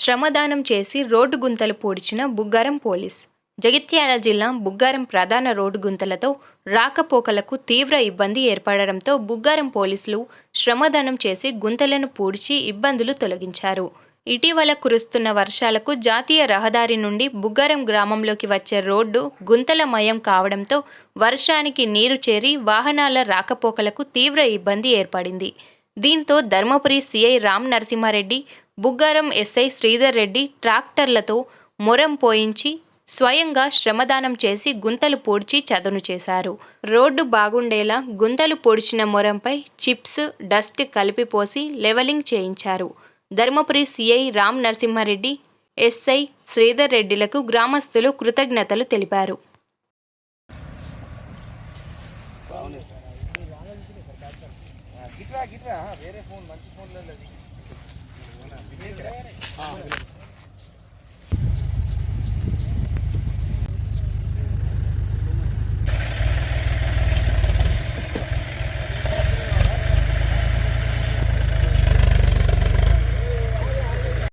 శ్రమదానం చేసి రోడ్డు గుంతలు పూడ్చిన బుగ్గారం పోలీస్. జగిత్యాల జిల్లా బుగ్గారం ప్రధాన రోడ్డు గుంతలతో రాకపోకలకు తీవ్ర ఇబ్బంది ఏర్పడడంతో బుగ్గారం పోలీసులు శ్రమదానం చేసి గుంతలను పూడ్చి ఇబ్బందులు తొలగించారు. ఇటీవల కురుస్తున్న వర్షాలకు జాతీయ రహదారి నుండి బుగ్గారం గ్రామంలోకి వచ్చే రోడ్డు గుంతలమయం కావడంతో వర్షానికి నీరు చేరి వాహనాల రాకపోకలకు తీవ్ర ఇబ్బంది ఏర్పడింది. దీంతో ధర్మపురి సిఐ రామ్ నరసింహారెడ్డి, బుగ్గారం ఎస్ఐ శ్రీధర్ రెడ్డి ట్రాక్టర్లతో మొరం పోయించి స్వయంగా శ్రమదానం చేసి గుంతలు పూడ్చి చదును చేశారు. రోడ్డు బాగుండేలా గుంతలు పూడ్చిన మొరంపై చిప్స్, డస్ట్ కలిపి పోసి లెవలింగ్ చేయించారు. ధర్మపురి సిఐ రామ్ నరసింహారెడ్డి, ఎస్ఐ శ్రీధర్ రెడ్డిలకు గ్రామస్తులు కృతజ్ఞతలు తెలిపారు. గిట్రా వేరే ఫోన్ మంచి ఫోన్లో